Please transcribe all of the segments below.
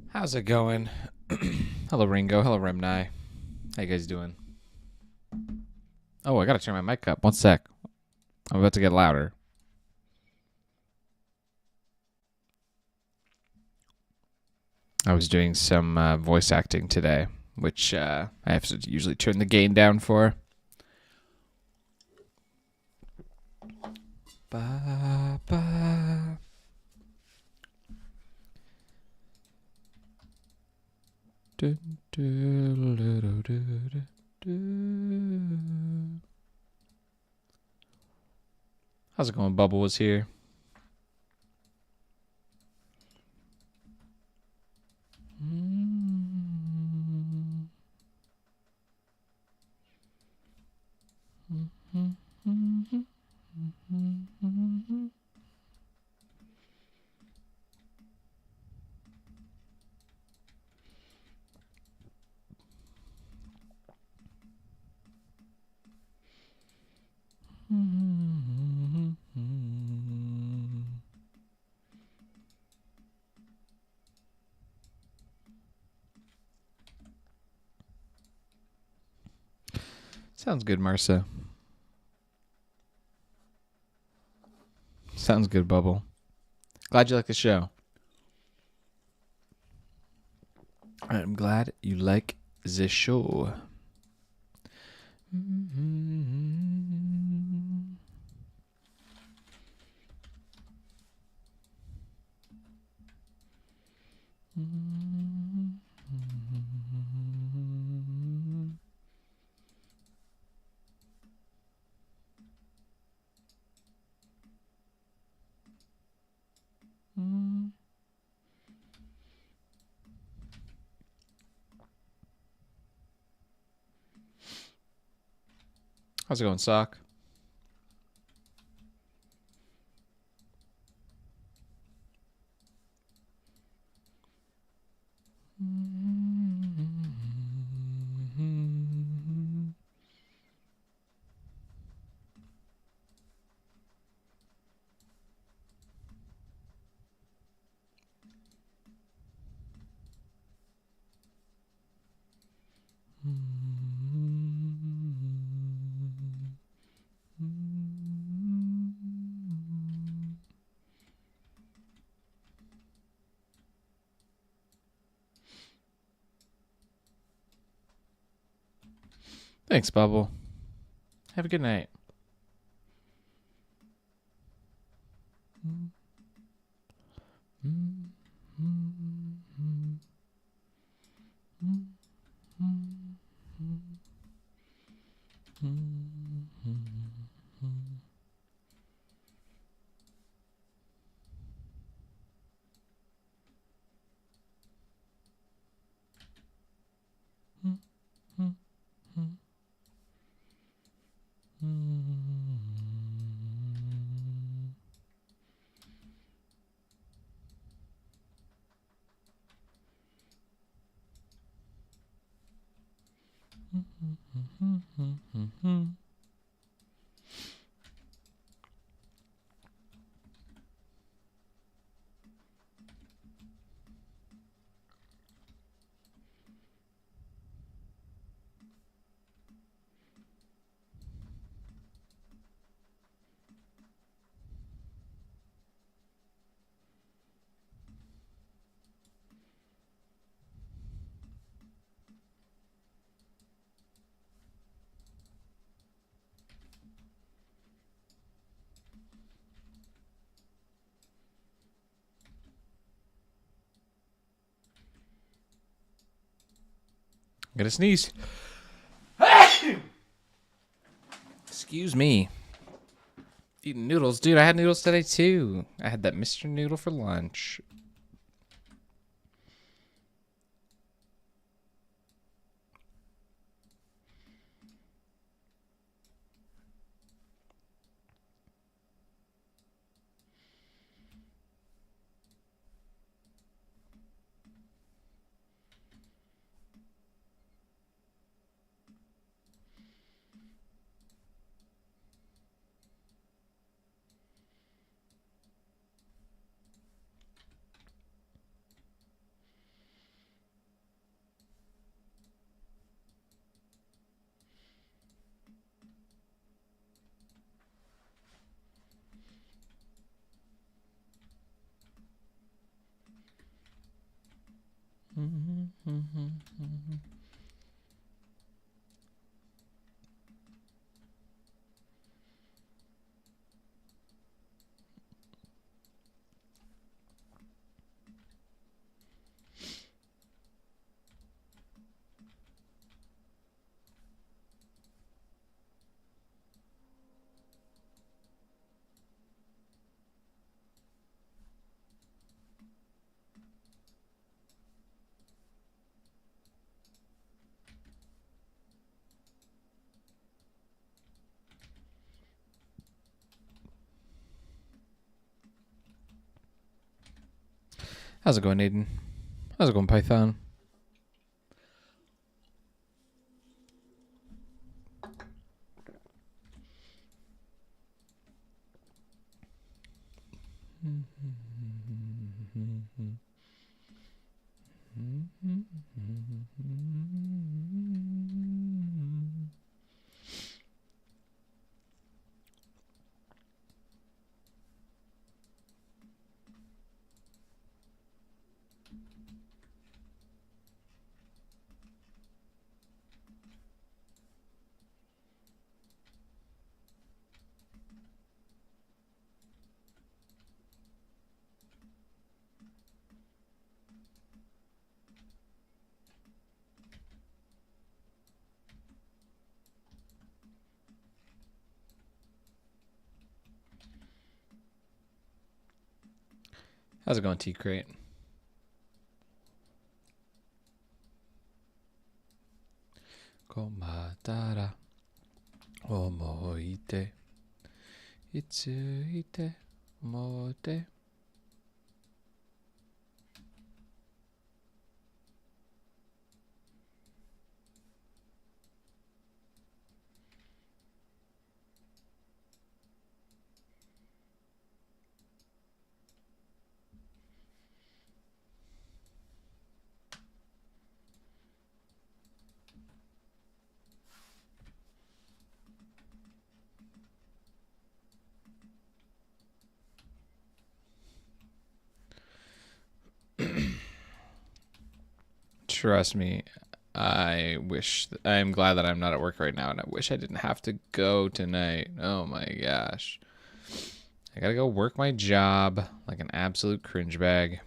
How's it going? Hello, Ringo. Hello, Remni. How you guys doing? Oh, I gotta turn my mic up. One sec. I'm about to get louder. I was doing some voice acting today, which I have to usually turn the gain down for. Ba, ba. Du, du, du, du, du, du. How's it going? Bubble was here. Sounds good, Marcia. Sounds good, Bubble. Glad you like the show. I'm glad you like the show. How's it going, Sock? Thanks, Bubble. Have a good night. I'm gonna sneeze. Excuse me. Eating noodles. Dude, I had noodles today too. I had that Mr. Noodle for lunch. How's it going, Aiden? How's it going, Python? How's it going, T-Crate? Komatara omoite itsuite mote. Trust me, I'm glad that I'm not at work right now, and I wish I didn't have to go tonight. Oh my gosh. I gotta go work my job like an absolute cringe bag.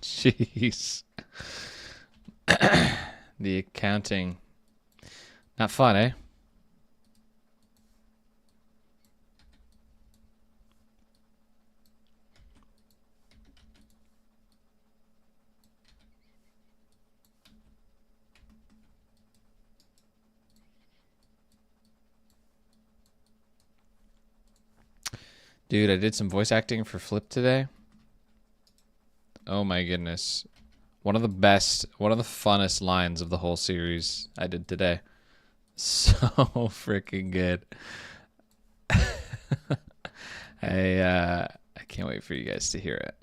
Jeez. The accounting. Not fun, eh? Dude, I did some voice acting for Flip today. Oh my goodness. One of the funnest lines of the whole series I did today. So freaking good. I can't wait for you guys to hear it.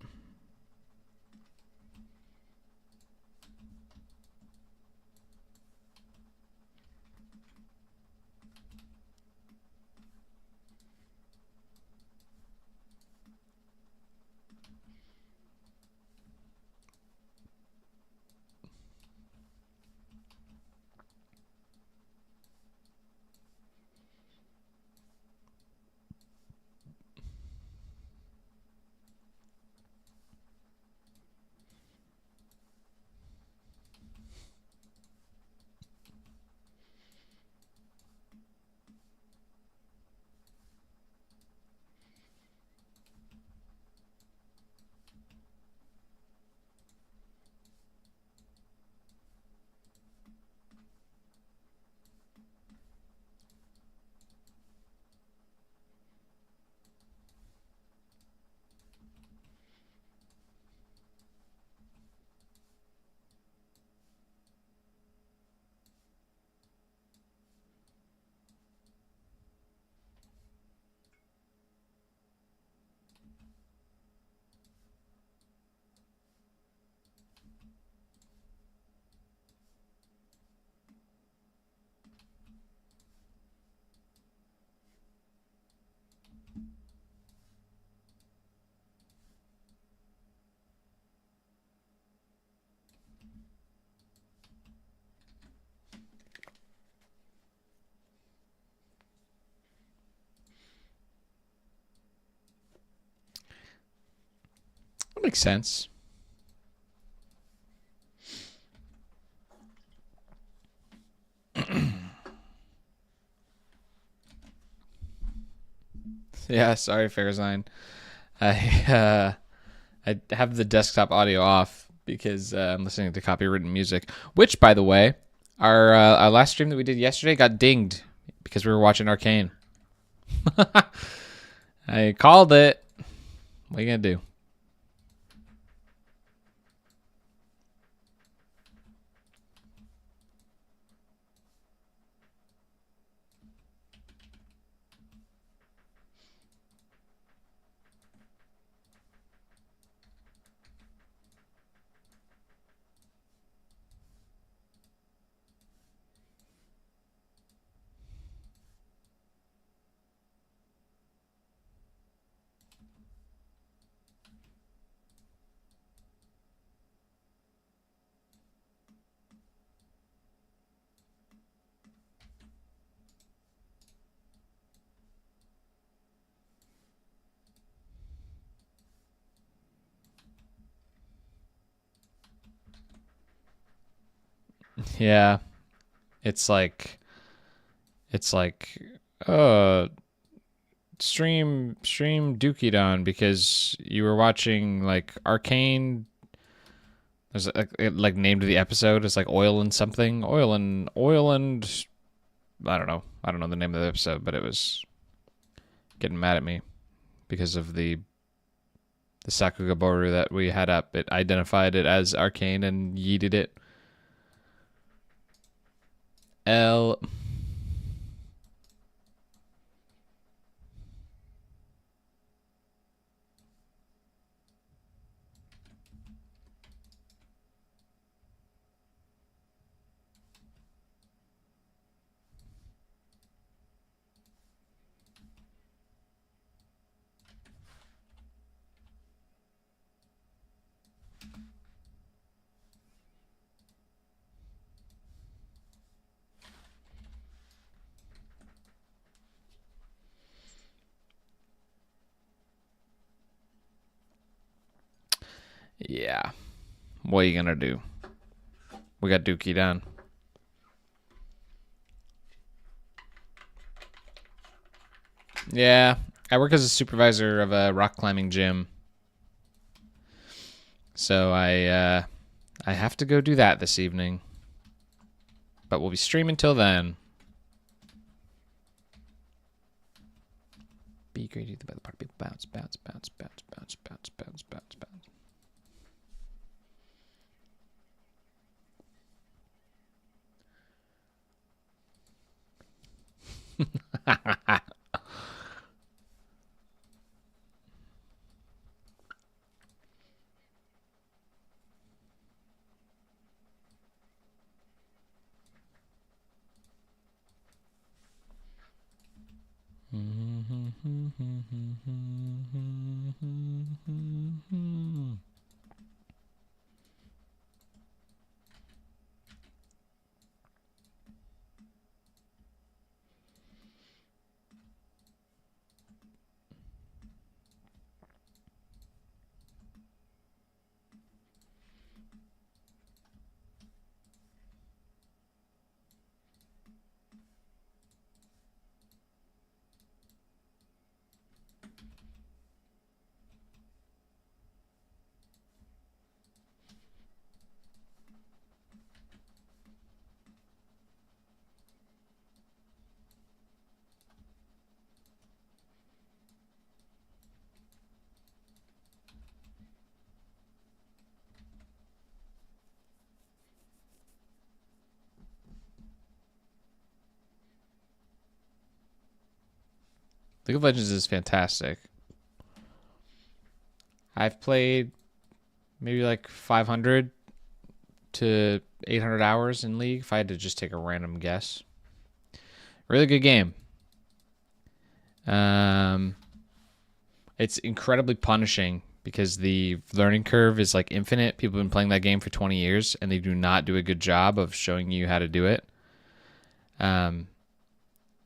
That makes sense. Yeah, sorry, Farazine. I have the desktop audio off because I'm listening to copywritten music. Which, by the way, our last stream that we did yesterday got dinged because we were watching Arcane. I called it. What are you gonna do? Yeah, it's like uh stream Dookie because you were watching like Arcane. There's it like named the episode. It's like oil and something, oil and I don't know. I don't know the name of the episode, but it was getting mad at me because of the Sakugaboru that we had up. It identified it as Arcane and yeeted it. L. Yeah. What are you gonna do? We got Dookie done. Yeah, I work as a supervisor of a rock climbing gym, so I have to go do that this evening. But we'll be streaming till then. Be greeted by the party people. Bounce, bounce, bounce, bounce, bounce, bounce, bounce, bounce, bounce. League of Legends is fantastic. I've played maybe like 500 to 800 hours in League if I had to just take a random guess. Really good game. It's incredibly punishing because the learning curve is like infinite. People have been playing that game for 20 years and they do not do a good job of showing you how to do it.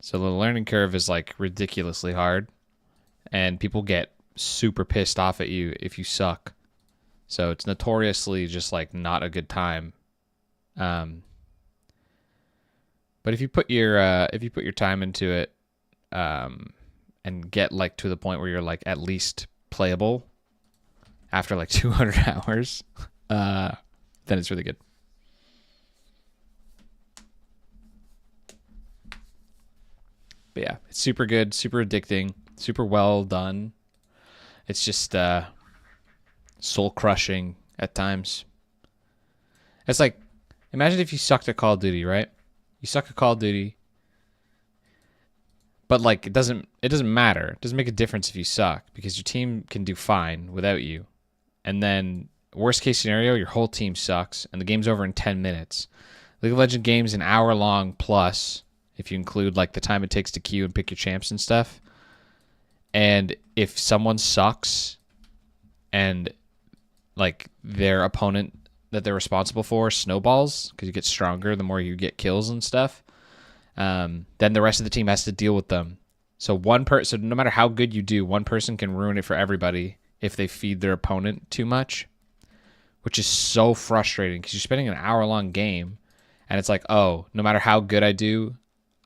So the learning curve is like ridiculously hard and people get super pissed off at you if you suck. So it's notoriously just like not a good time. But if you put your time into it, and get like to the point where you're like at least playable after like 200 hours, then it's really good. But yeah, it's super good, super addicting, super well done. It's just soul crushing at times. It's like, imagine if you sucked at Call of Duty, right? You suck at Call of Duty, but like it doesn't matter. It doesn't make a difference if you suck because your team can do fine without you. And then worst case scenario, your whole team sucks and the game's over in 10 minutes. League of Legends game's an hour long plus if you include like the time it takes to queue and pick your champs and stuff. And if someone sucks and like their opponent that they're responsible for snowballs because you get stronger the more you get kills and stuff, then the rest of the team has to deal with them. So so no matter how good you do, one person can ruin it for everybody if they feed their opponent too much, which is so frustrating because you're spending an hour-long game, and it's like, oh, no matter how good I do,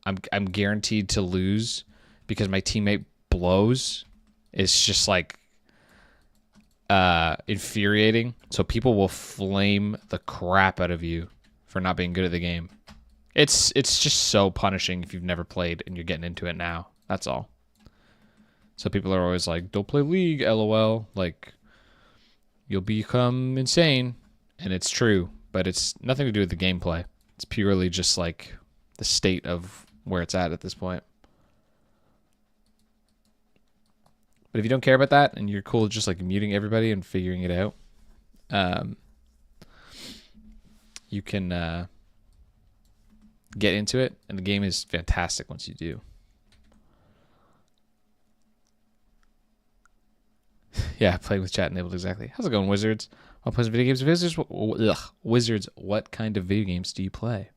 I'm guaranteed to lose because my teammate blows. It's just like infuriating. So people will flame the crap out of you for not being good at the game. It's just so punishing if you've never played and you're getting into it now. That's all. So people are always like, don't play League, LOL. Like, you'll become insane. And it's true, but it's nothing to do with the gameplay. It's purely just like the state of where it's at this point. But if you don't care about that and you're cool with just like muting everybody and figuring it out, you can get into it, and the game is fantastic once you do. Yeah, playing with chat enabled, exactly. How's it going, Wizards? I'll play some video games. Wizards, what kind of video games do you play?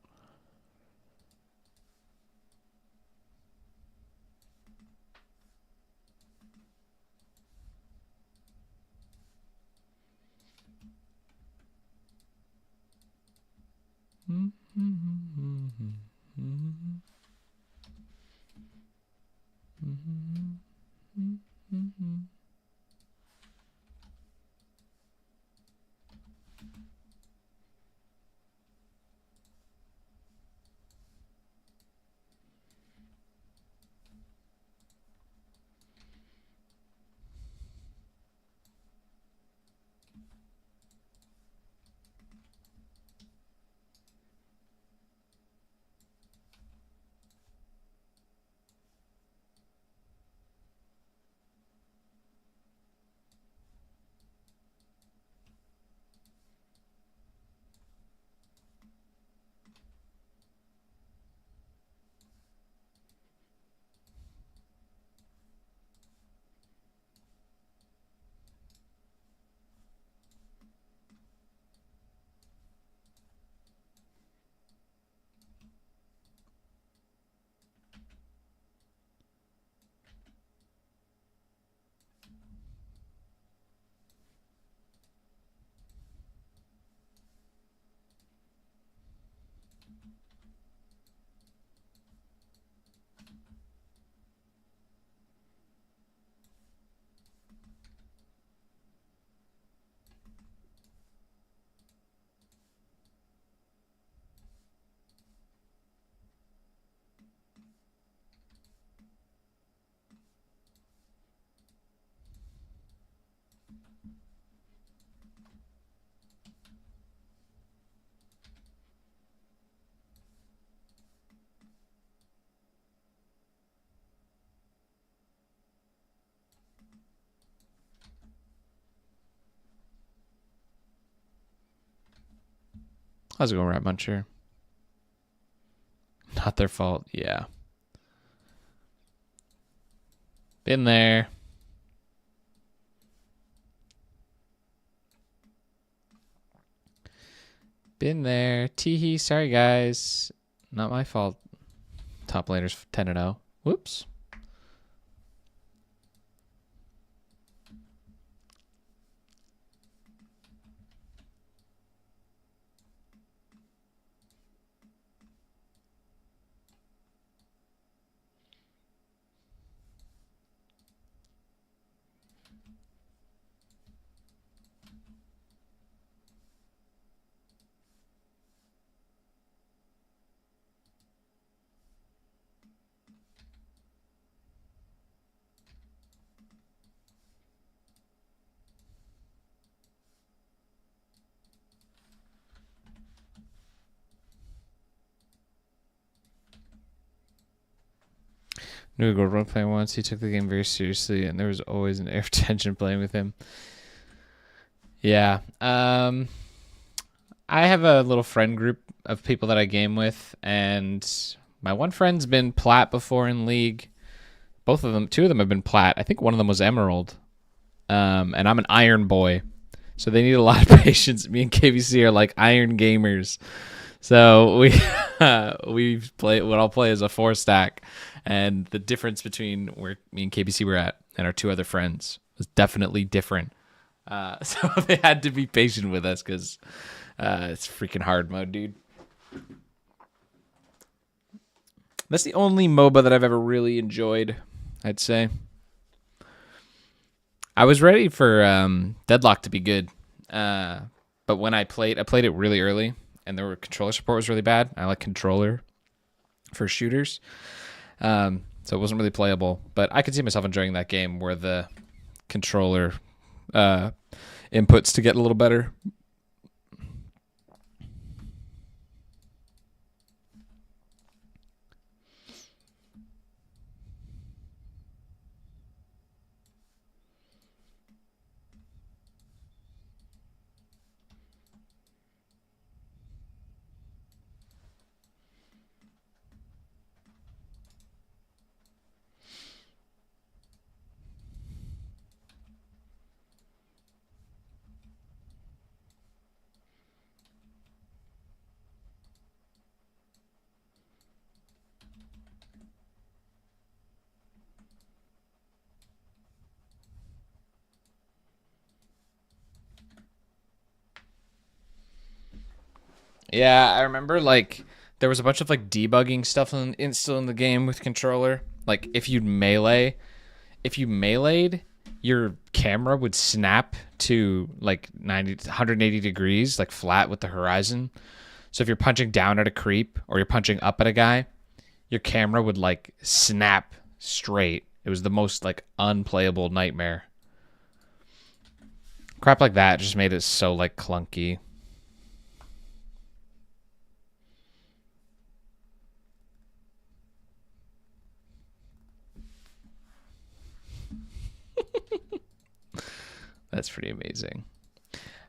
How's it going, Rat Muncher? Not their fault. Yeah. Been there. Been there. Teehee. Sorry, guys. Not my fault. Top laners 10-0. Whoops. Knew a girl role playing once. He took the game very seriously, and there was always an air of tension playing with him. Yeah. I have a little friend group of people that I game with, and my one friend's been plat before in League. Both of them, two of them have been plat. I think one of them was emerald. And I'm an iron boy, so they need a lot of patience. Me and KVC are like iron gamers, so we play. What I'll play is a 4-stack, and the difference between where me and KVC were at and our two other friends was definitely different. So they had to be patient with us because it's freaking hard mode, dude. That's the only MOBA that I've ever really enjoyed, I'd say. I was ready for Deadlock to be good, but when I played it really early, and the controller support was really bad. I like controller for shooters, so it wasn't really playable. But I could see myself enjoying that game where the controller inputs to get a little better. Yeah, I remember like there was a bunch of like debugging stuff still in the game with controller. Like if you meleeed, your camera would snap to like 180 degrees, like flat with the horizon. So if you're punching down at a creep or you're punching up at a guy, your camera would like snap straight. It was the most like unplayable nightmare. Crap like that just made it so like clunky. That's pretty amazing.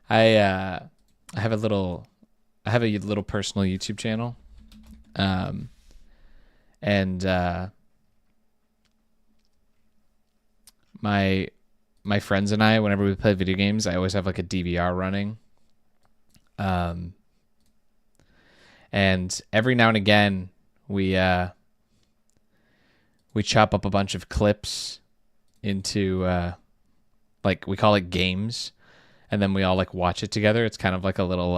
I have a little personal YouTube channel, and my friends and I, whenever we play video games, I always have like a DVR running, and every now and again we chop up a bunch of clips into like we call it games, and then we all like watch it together. It's kind of like a little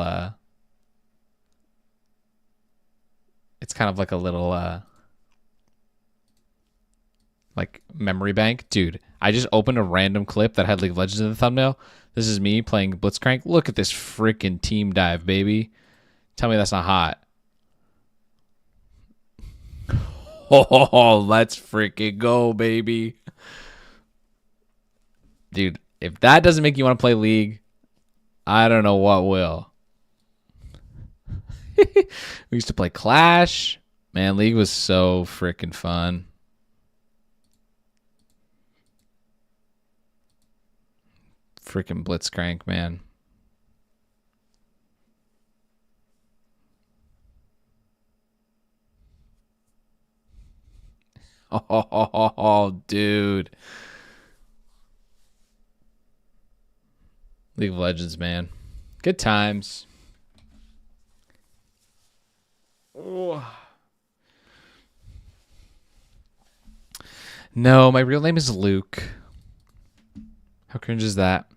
like memory bank. Dude, I just opened a random clip that had League of Legends in the thumbnail. This is me playing Blitzcrank. Look at this freaking team dive, baby. Tell me that's not hot. Oh, let's freaking go, baby. Dude, if that doesn't make you want to play League, I don't know what will. We used to play Clash. Man, League was so freaking fun. Freaking Blitzcrank, man. Oh, dude. League of Legends, man. Good times. Oh. No, my real name is Luke. How cringe is that?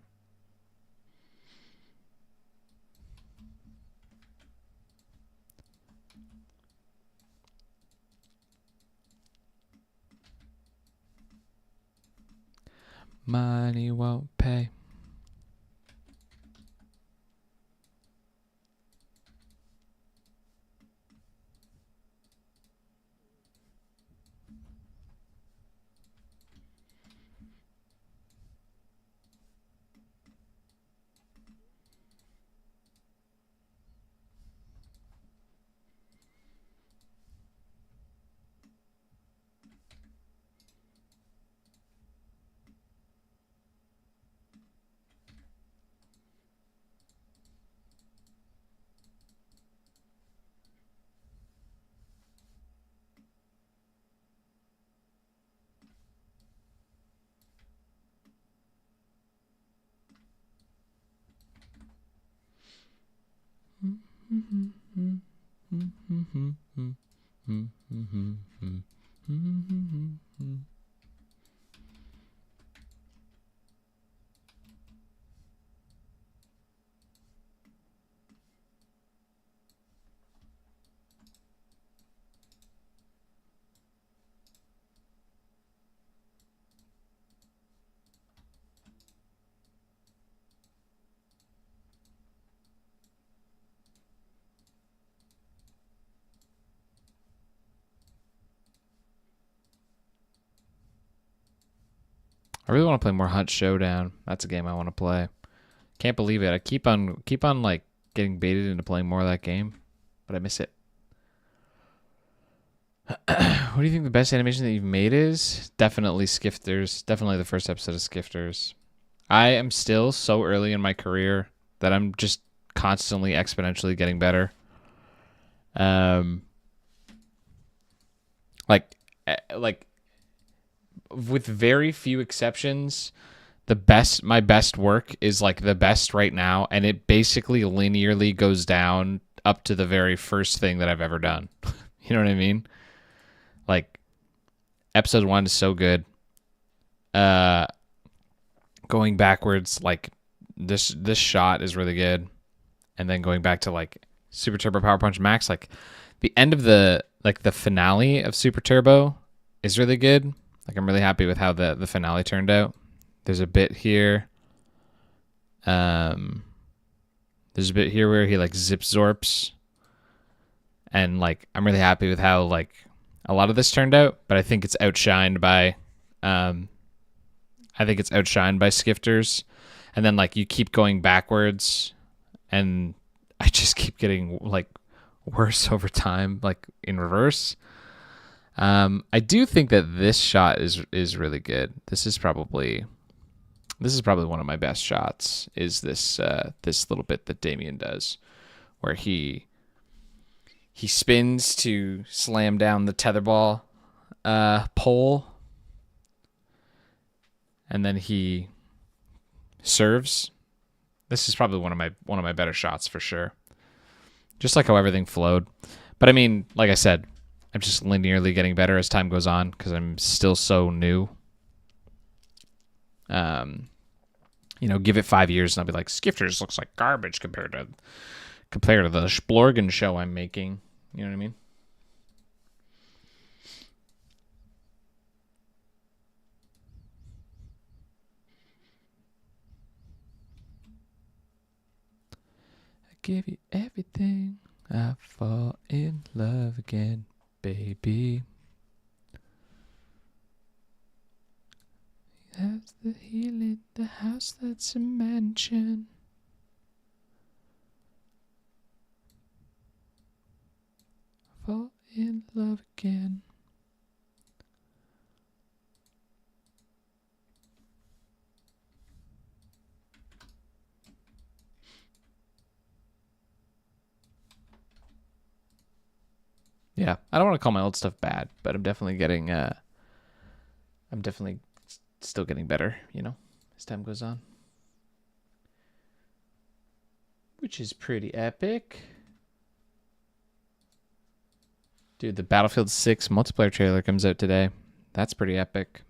Money won't pay. I really want to play more Hunt Showdown. That's a game I want to play. Can't believe it. I keep on like getting baited into playing more of that game, but I miss it. What do you think the best animation that you've made is? Definitely Skifters. Definitely the first episode of Skifters. I am still so early in my career that I'm just constantly exponentially getting better. Like with very few exceptions, my best work is like the best right now, and it basically linearly goes down up to the very first thing that I've ever done. You know what I mean? Like episode 1 is so good. Going backwards, like this shot is really good, and then going back to like Super Turbo Power Punch Max, like the end of the finale of Super Turbo is really good. Like I'm really happy with how the finale turned out. There's a bit here. There's a bit here where he like zip zorps, and like I'm really happy with how like a lot of this turned out. But I think it's outshined by, Skifters, and then like you keep going backwards, and I just keep getting like worse over time, like in reverse. I do think that this shot is really good. This is probably one of my best shots. Is this this little bit that Damien does, where he spins to slam down the tetherball pole, and then he serves. This is probably one of my better shots for sure. Just like how everything flowed. But I mean, like I said, I'm just linearly getting better as time goes on because I'm still so new. Give it 5 years and I'll be like, Skifters looks like garbage compared to the Splorgen show I'm making. You know what I mean? I give you everything. I fall in love again, baby. That's the healing, the house that's a mansion. Fall in love again. Yeah, I don't want to call my old stuff bad, but I'm definitely getting, I'm definitely still getting better, as time goes on. Which is pretty epic. Dude, the Battlefield 6 multiplayer trailer comes out today. That's pretty epic.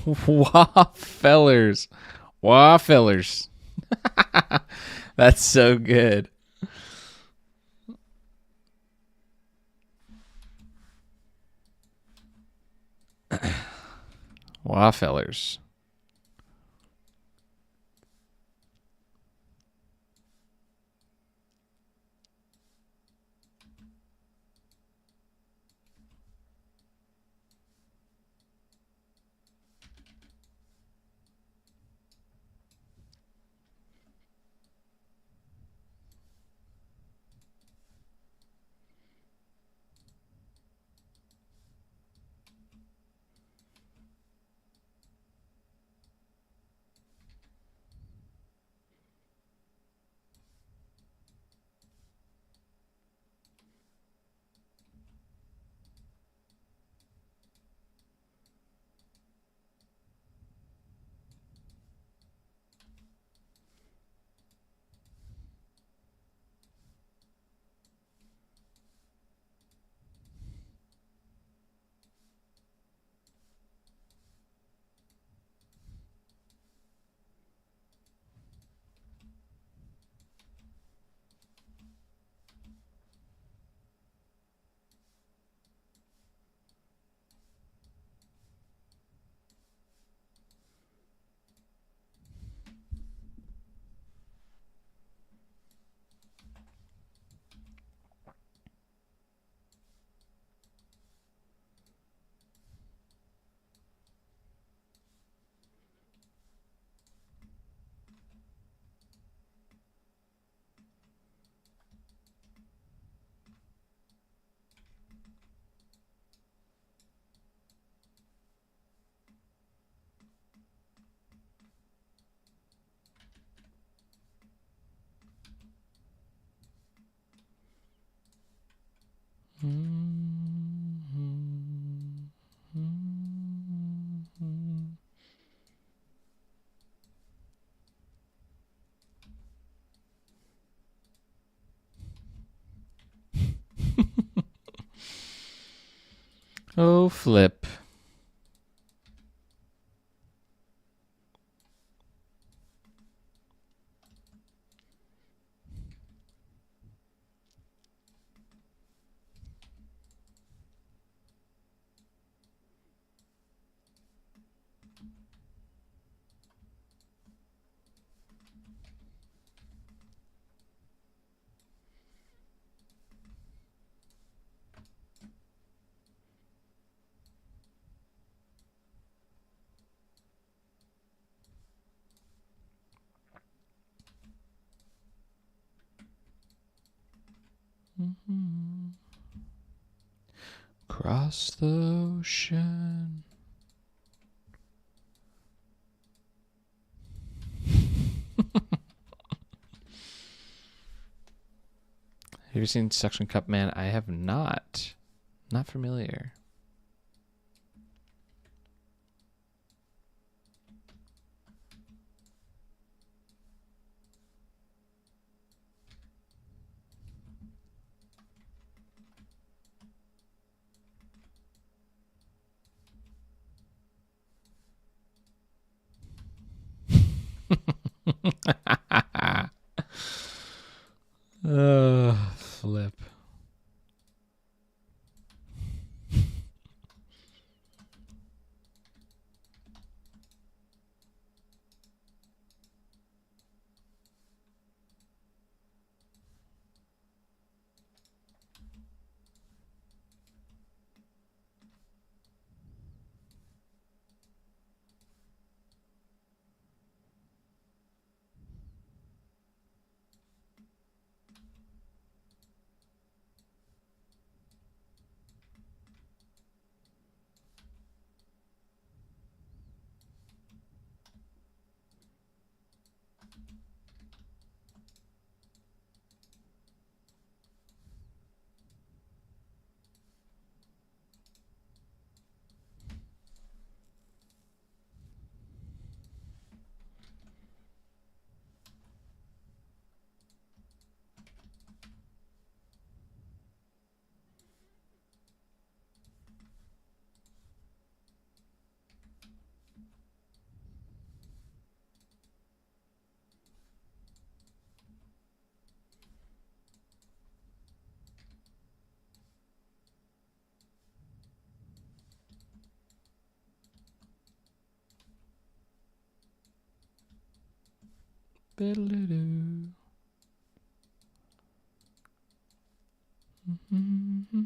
Waffellers. Waffellers. That's so good. Waffellers. Oh, flip. Cross the ocean. Have you seen Suction Cup Man? I have not. Not familiar. Flip. Biddle-doo. Mm-hmm.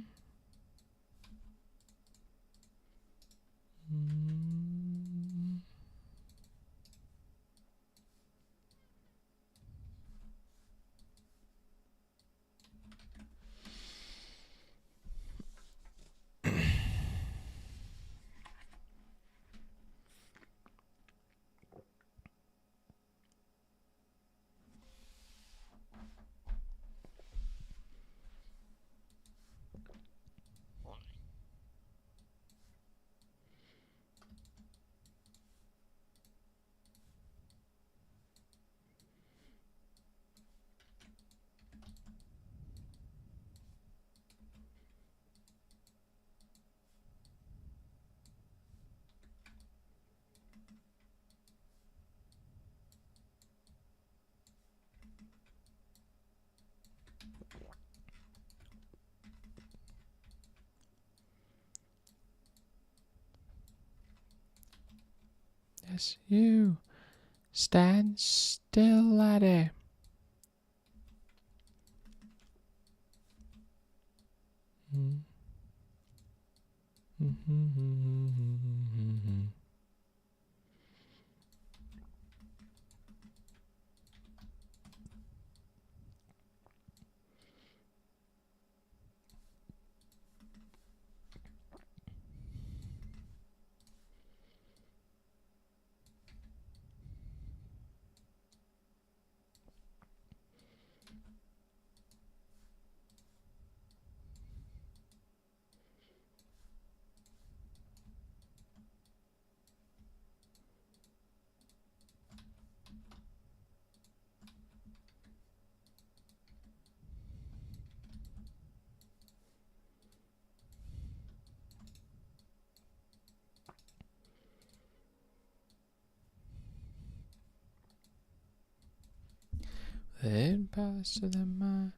Yes, you. Stand still, laddie. Then pass to the mind.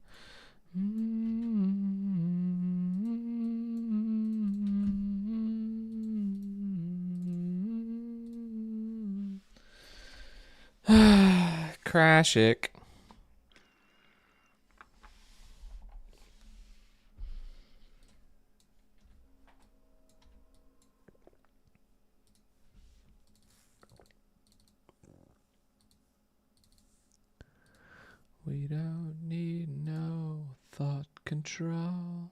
Crash it. We don't need no thought control.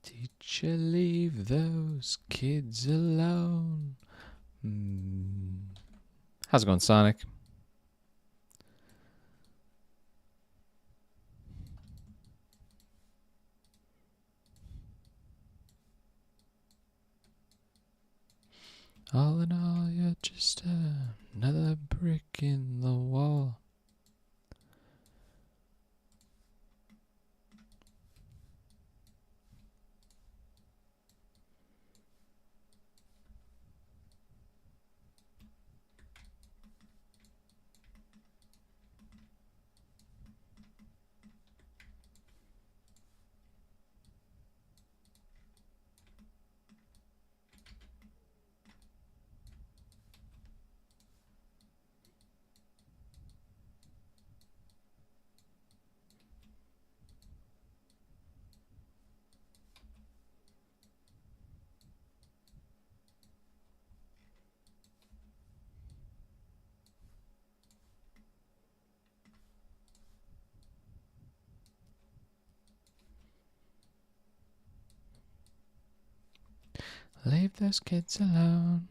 Teacher, leave those kids alone. How's it going, Sonic? All in all, you're just another brick in the wall. Leave those kids alone.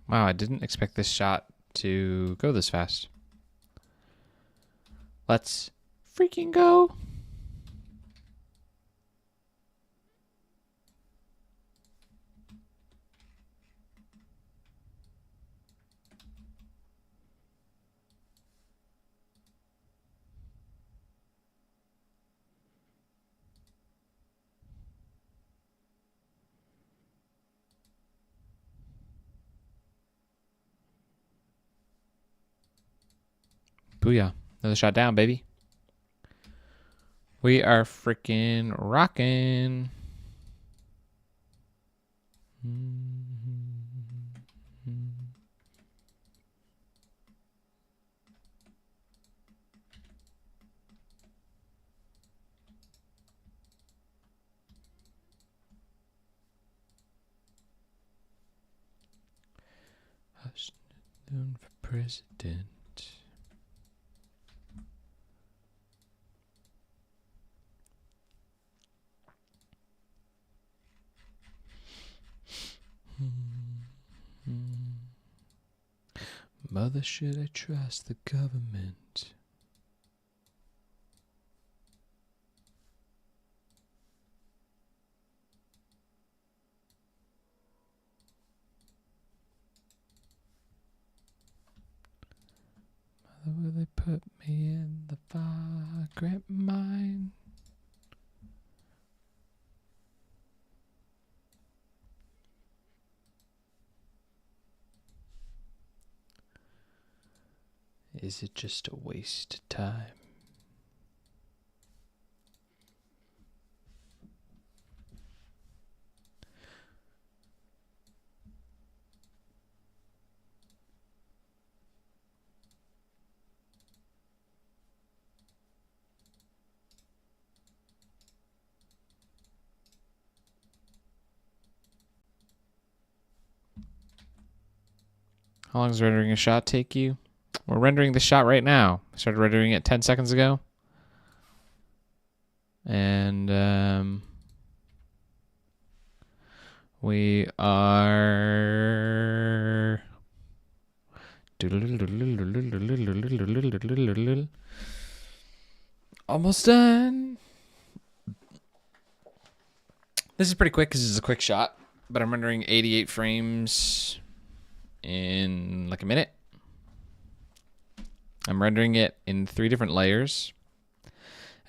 Wow, I didn't expect this shot to go this fast. Let's freaking go. Booyah. Another shot down, baby. We are freaking rocking. Known for president. Mother, should I trust the government? Mother, will they put me in the vagrant mine? Is it just a waste of time? How long does rendering a shot take you? We're rendering the shot right now. I started rendering it 10 seconds ago. And we are almost done. This is pretty quick because it's a quick shot, but I'm rendering 88 frames in like a minute. I'm rendering it in 3 different layers.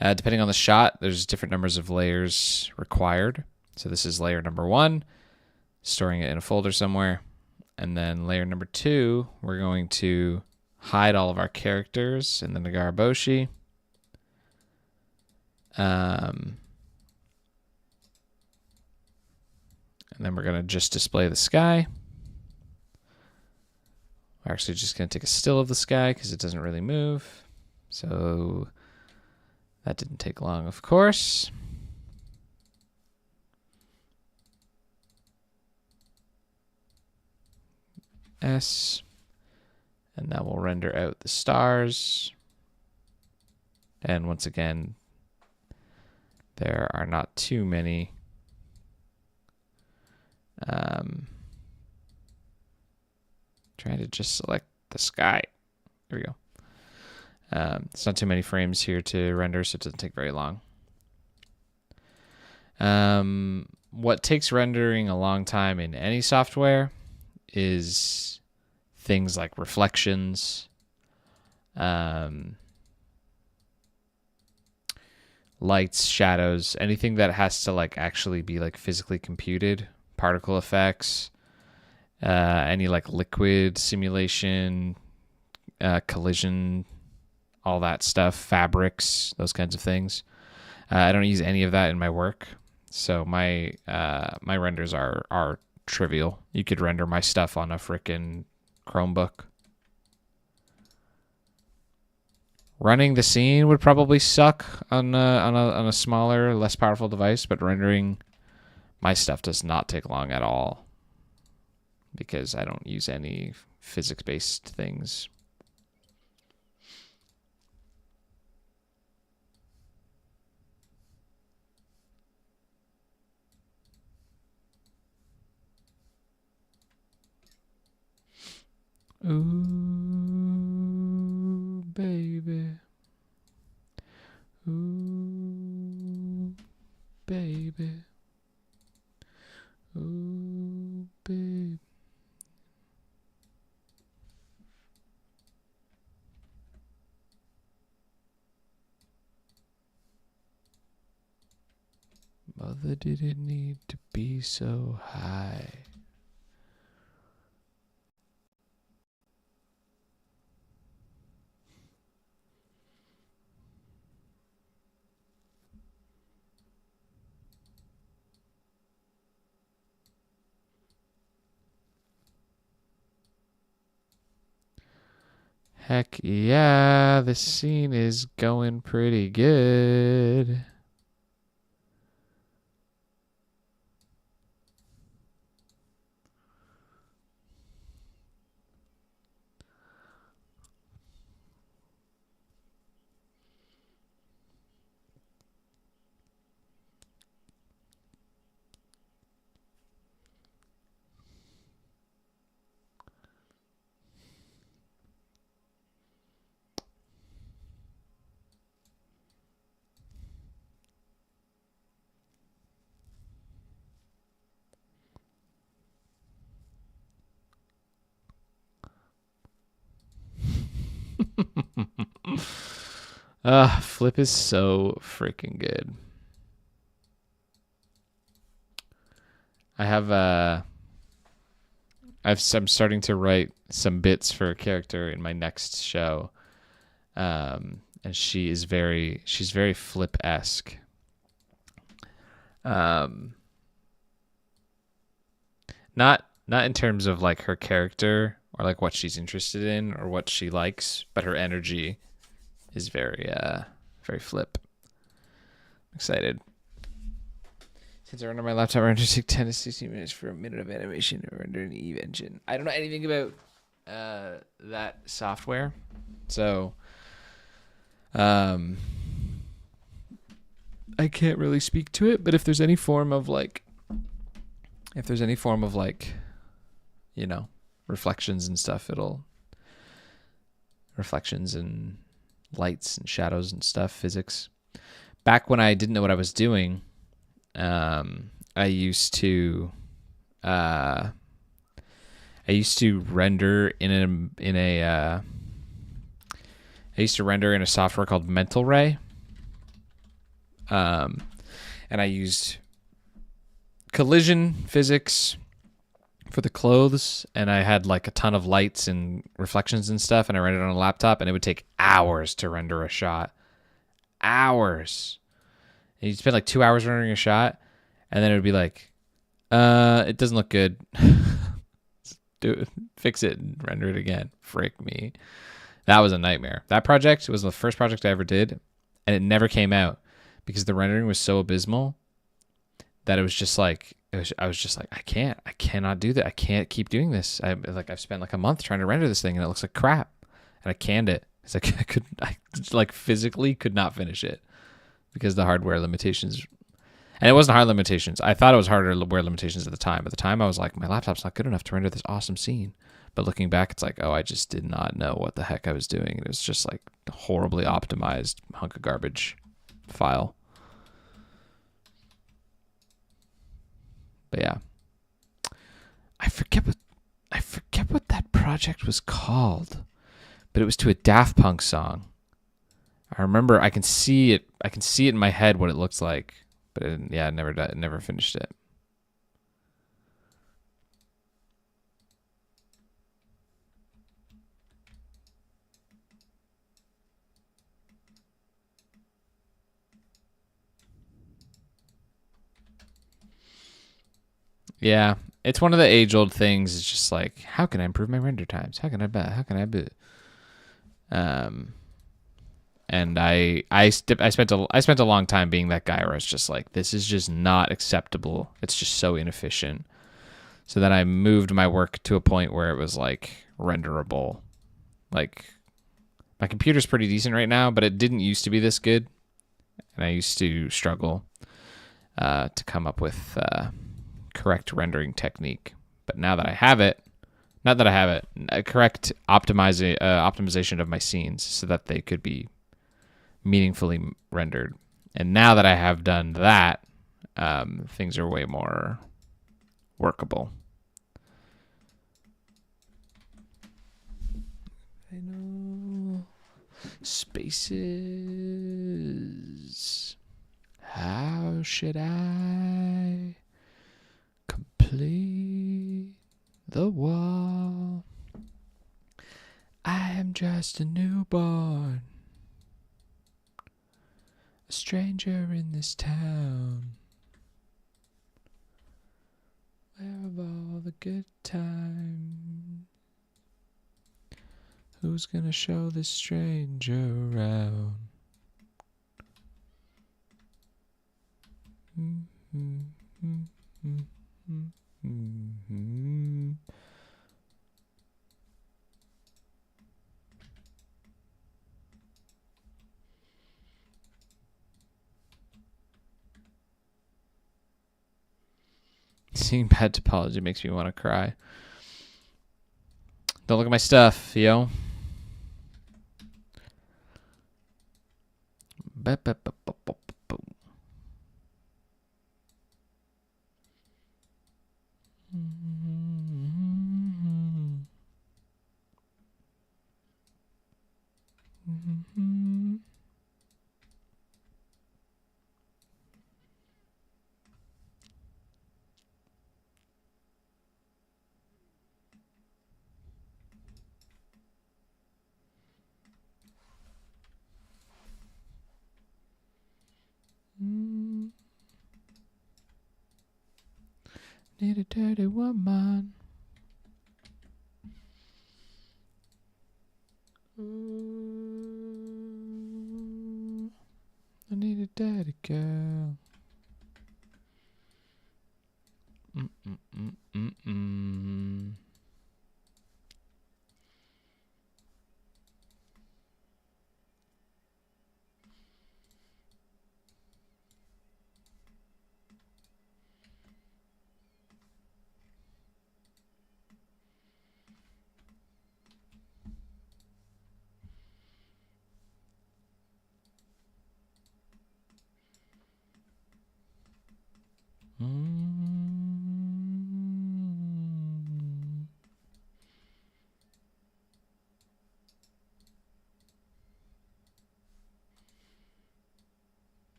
Depending on the shot, there's different numbers of layers required. So this is layer number 1, storing it in a folder somewhere. And then layer number 2, we're going to hide all of our characters in the Nagaraboshi. And then we're going to just display the sky. We're actually just going to take a still of the sky because it doesn't really move. So that didn't take long, of course. S. And that will render out the stars. And once again, there are not too many. Trying to just select the sky. There we go. It's not too many frames here to render, so it doesn't take very long. What takes rendering a long time in any software is things like reflections, lights, shadows, anything that has to like actually be like physically computed, particle effects, any like liquid simulation, collision, all that stuff, fabrics, those kinds of things. I don't use any of that in my work, so my renders are trivial. You could render my stuff on a frickin' Chromebook. Running the scene would probably suck on a smaller, less powerful device, but rendering my stuff does not take long at all because I don't use any physics-based things. Ooh, baby. Ooh, baby. Ooh, baby. Mother didn't need to be so high. Heck yeah, this scene is going pretty good. Flip is so freaking good. I'm starting to write some bits for a character in my next show. And she's very Flip-esque. Not in terms of like her character or like what she's interested in or what she likes, but her energy is very Flip. I'm excited. Since I run on my laptop, I render take 10 to 16 minutes for a minute of animation to render an Eve engine. I don't know anything about that software, so I can't really speak to it. But if there's any form of like, you know, reflections and stuff, reflections and lights and shadows and stuff, physics. Back when I didn't know what I was doing, I used to render in a software called Mental Ray. And I used collision physics for the clothes, and I had like a ton of lights and reflections and stuff, and I rendered on a laptop, and it would take hours to render a shot. Hours. And you'd spend like 2 hours rendering a shot, and then it would be like, it doesn't look good. Fix it and render it again. Frick me. That was a nightmare. That project was the first project I ever did, and it never came out because the rendering was so abysmal that I was just like, I cannot do that. I can't keep doing this. I've spent like a month trying to render this thing, and it looks like crap. And I canned it. It's like I physically could not finish it because the hardware limitations. And it wasn't hard limitations. I thought it was hardware limitations at the time. At the time, I was like, my laptop's not good enough to render this awesome scene. But looking back, it's like, oh, I just did not know what the heck I was doing. It was just like a horribly optimized hunk of garbage file. But yeah, I forget what that project was called, but it was to a Daft Punk song. I remember I can see it in my head what it looks like, but I never finished it. Yeah, it's one of the age-old things. It's just like, how can I improve my render times? How can I do? And I spent a long time being that guy where I was just like, this is just not acceptable. It's just so inefficient. So then I moved my work to a point where it was like renderable. Like my computer's pretty decent right now, but it didn't used to be this good, and I used to struggle to come up with correct rendering technique. But now that I have it, Not that I have it. A correct optimization of my scenes so that they could be meaningfully rendered. And now that I have done that, things are way more workable. I know. Spaces. How should I complete the wall? I am just a newborn, a stranger in this town. Where have all the good times? Who's gonna show this stranger around? Seeing bad topology makes me want to cry. Don't look at my stuff, yo. Need a dirty woman. I need a dirty girl.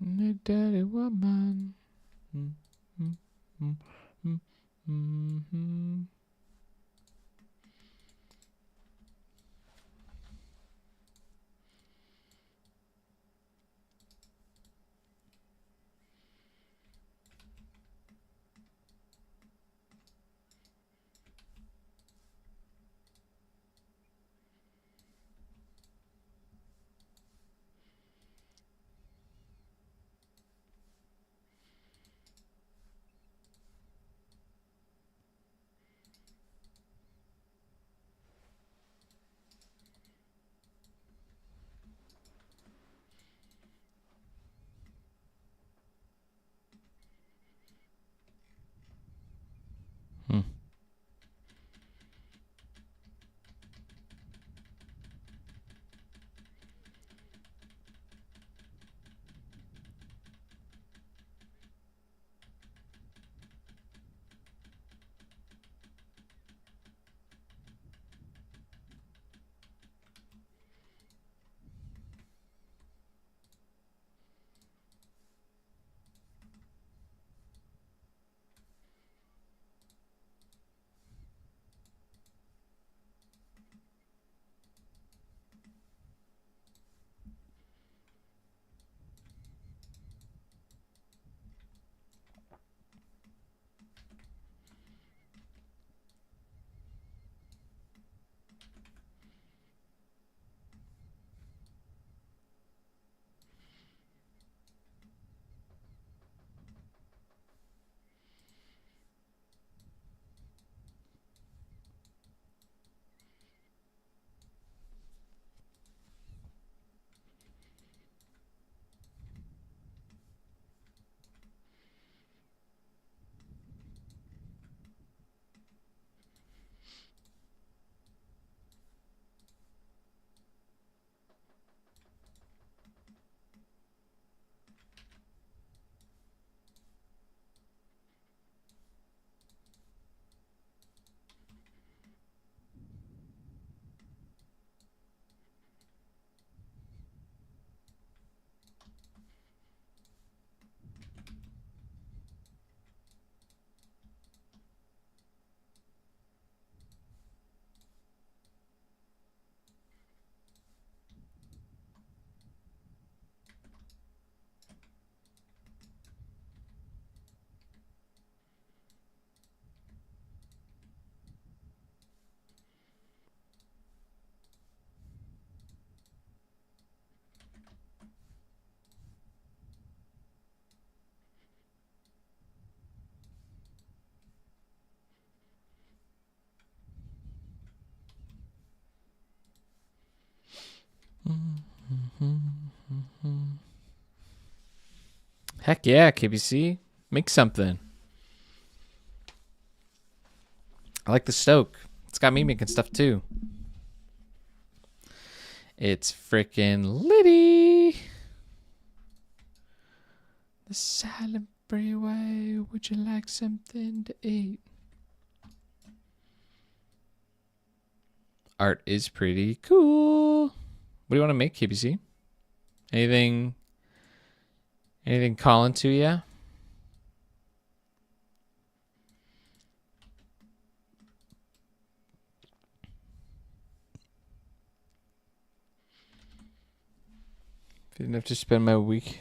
Need a dirty woman. Heck yeah, KBC. Make something. I like the Stoke. It's got me making stuff too. It's freaking litty. The silent freeway. Would you like something to eat? Art is pretty cool. What do you want to make, KBC? Anything calling to you? Didn't have to spend my week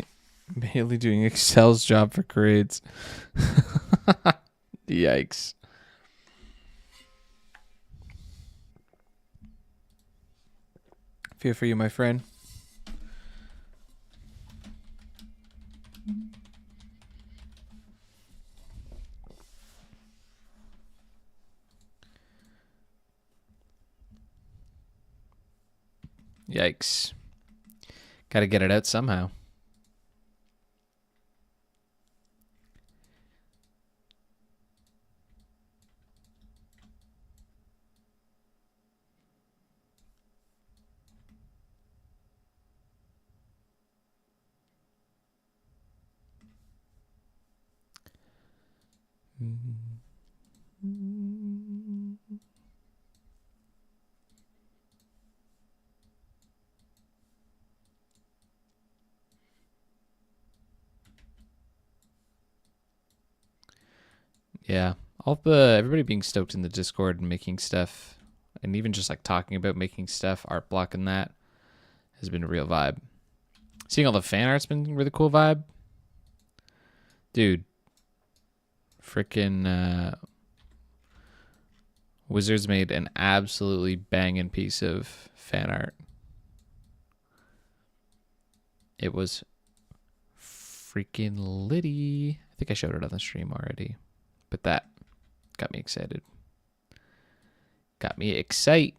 mainly doing Excel's job for grades. Yikes. Feel for you, my friend. Yikes. Got to get it out somehow. Yeah. Everybody being stoked in the Discord and making stuff, and even just like talking about making stuff, art block and that has been a real vibe. Seeing all the fan art's been a really cool vibe. Dude. Freaking Wizards made an absolutely banging piece of fan art. It was freaking litty. I think I showed it on the stream already. But that got me excited. Got me excited.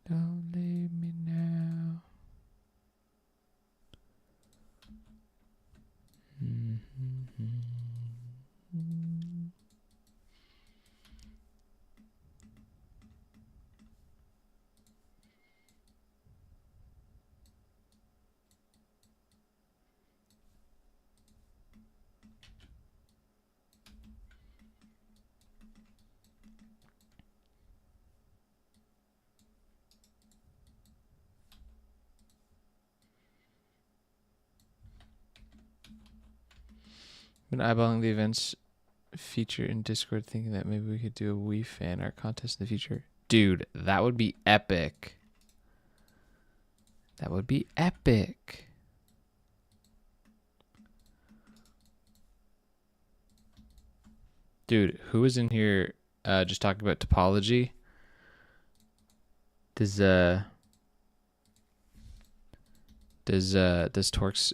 Don't leave me now. Been eyeballing the events feature in Discord, thinking that maybe we could do a Wii fan art contest in the future. Dude, that would be epic. That would be epic. Dude, who was in here just talking about topology? Does Torque's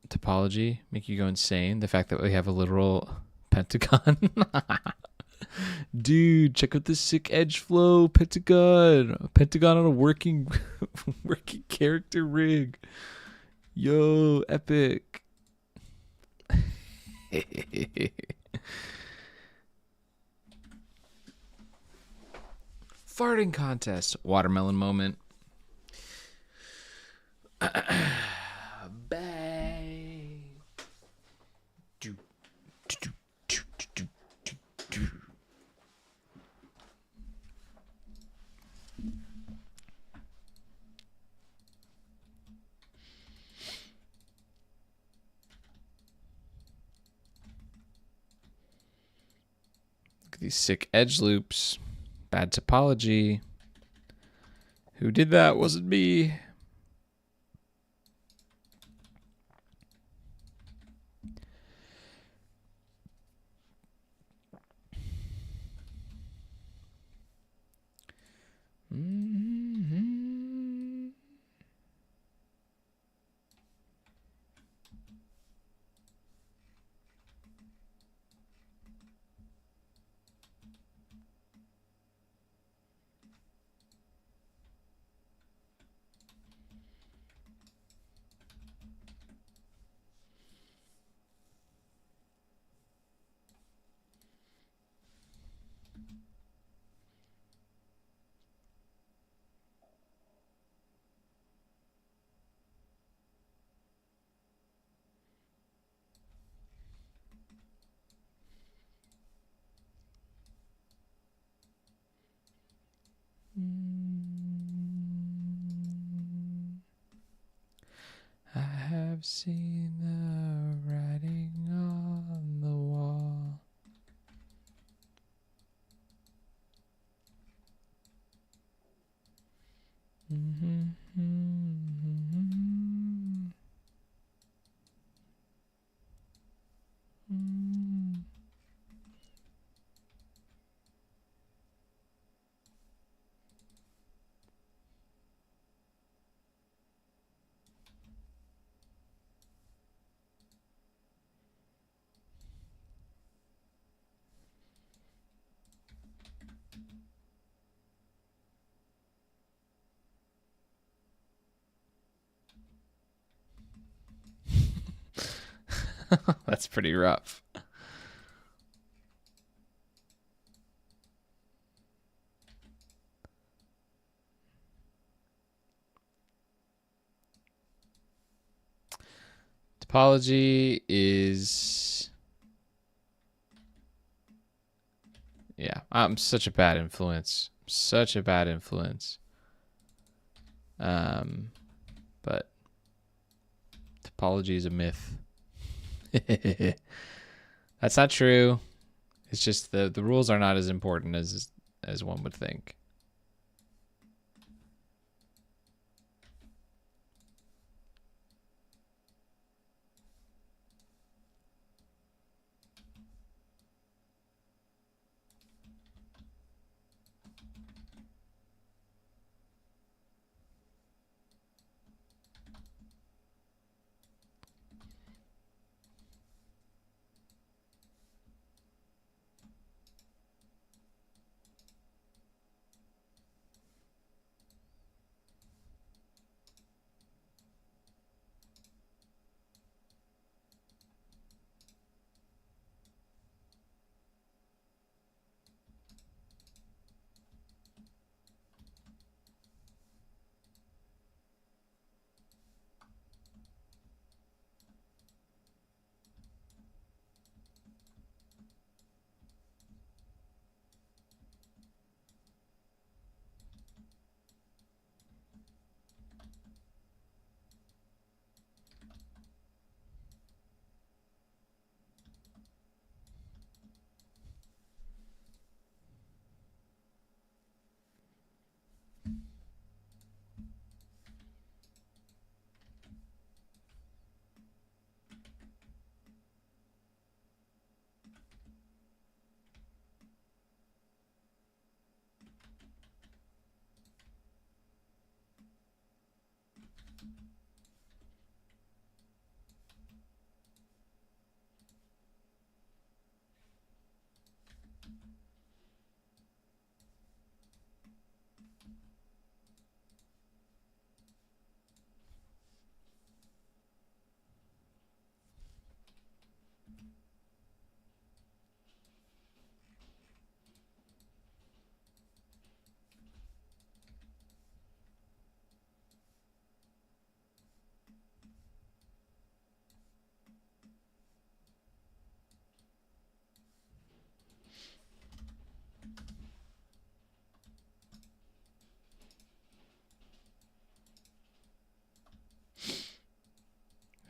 topology make you go insane? The fact that we have a literal pentagon. Dude, check out this sick edge flow pentagon. A pentagon on a working character rig. Yo, epic. Farting contest. Watermelon moment. Bang. Look at these sick edge loops. Bad topology. Who did that? Wasn't me. Mm-hmm. I have seen the writing on the wall. That's pretty rough. Topology is... Yeah, I'm such a bad influence. Such a bad influence. But topology is a myth. That's not true. It's just the rules are not as important as one would think.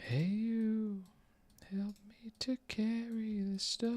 Hey, you, help me to carry the stone.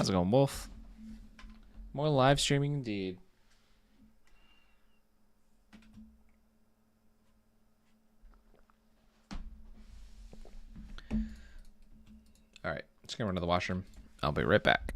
How's it going, Wolf? More live streaming indeed. All right, just gonna run to the washroom. I'll be right back.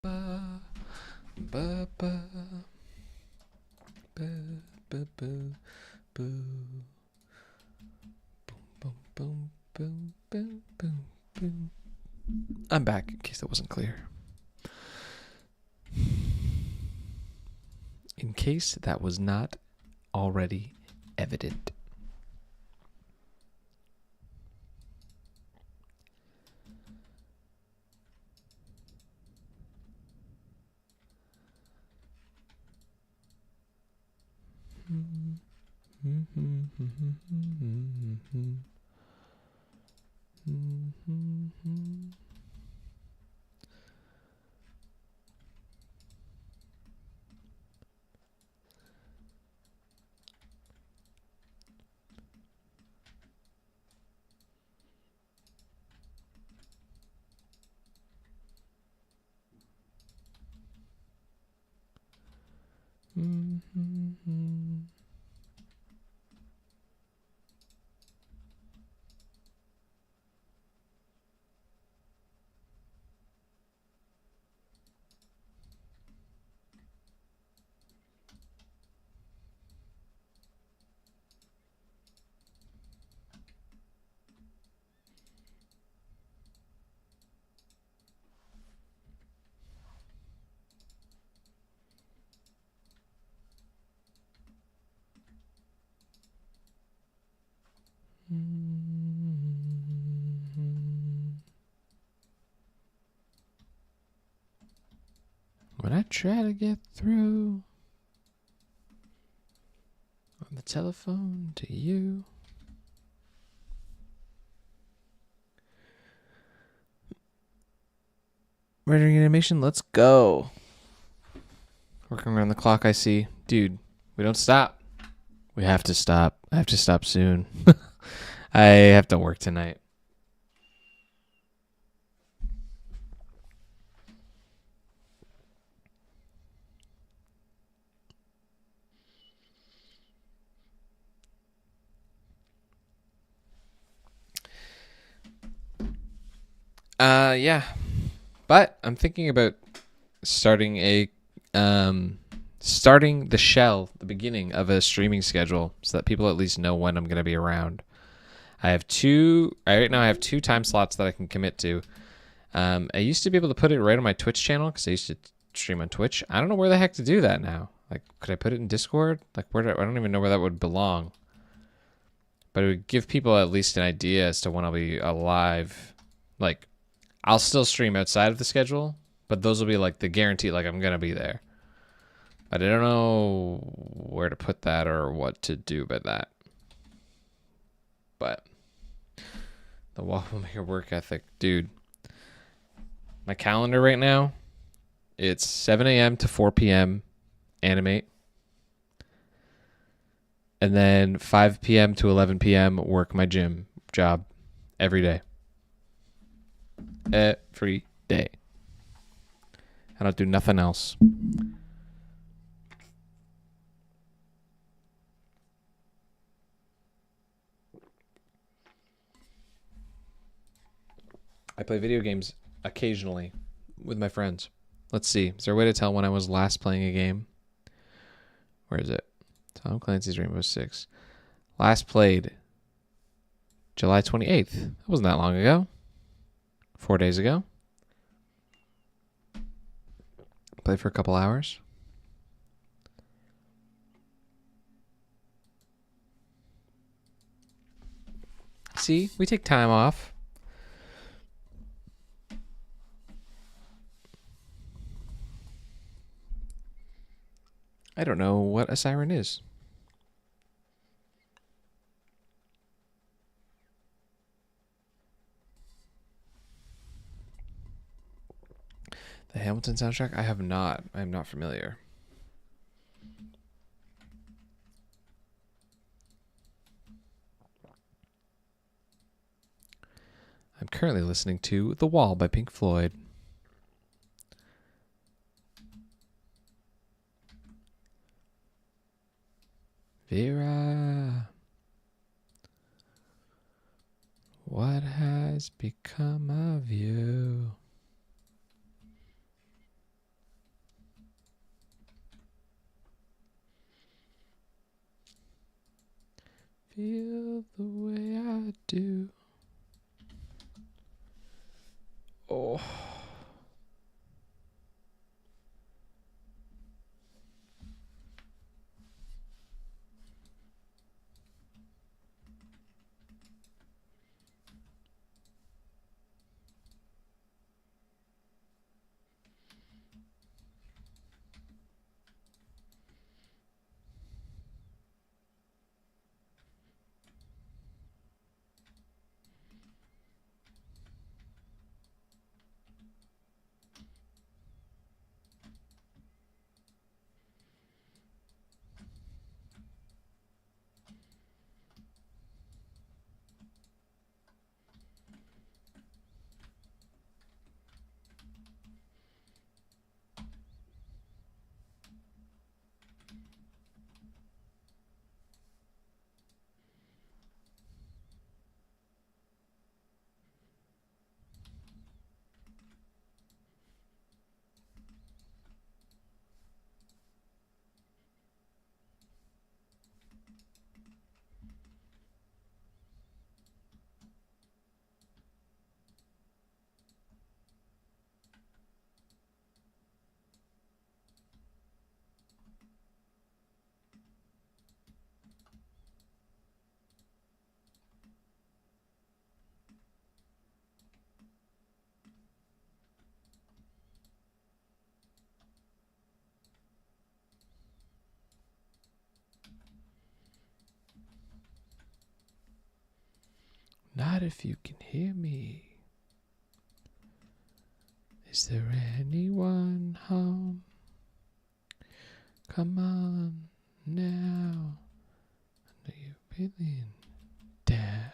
Ba, ba, ba, ba, ba, ba, boo. Boom, boom, boom, boom, boom, boom. I'm back, in case that wasn't clear. In case that was not already evident. When I try to get through on the telephone to you. Rendering animation, let's go. Working around the clock, I see. Dude, we don't stop. We have to stop. I have to stop soon. I have to work tonight. Yeah. But I'm thinking about starting the shell, the beginning of a streaming schedule so that people at least know when I'm going to be around. Right now I have 2 time slots that I can commit to. I used to be able to put it right on my Twitch channel because I used to stream on Twitch. I don't know where the heck to do that now. Like, could I put it in Discord? Like, I don't even know where that would belong. But it would give people at least an idea as to when I'll be alive. Like, I'll still stream outside of the schedule, but those will be like the guarantee, like I'm going to be there. But I don't know where to put that or what to do about that. But the Waffle Maker work ethic, dude. My calendar right now, it's 7 a.m. to 4 p.m. animate. And then 5 p.m. to 11 p.m. work my gym job every day. every day. I don't do nothing else. I play video games occasionally with my friends. Let's see. Is there a way to tell when I was last playing a game? Where is it? Tom Clancy's Rainbow Six. Last played July 28th. That wasn't that long ago. 4 days ago. Played for a couple hours. See, we take time off. I don't know what a siren is. The Hamilton soundtrack? I have not. I am not familiar. I'm currently listening to The Wall by Pink Floyd. Vera, what has become of you? Feel the way I do. Oh. Not if you can hear me. Is there anyone home? Come on now. I know you're feeling down.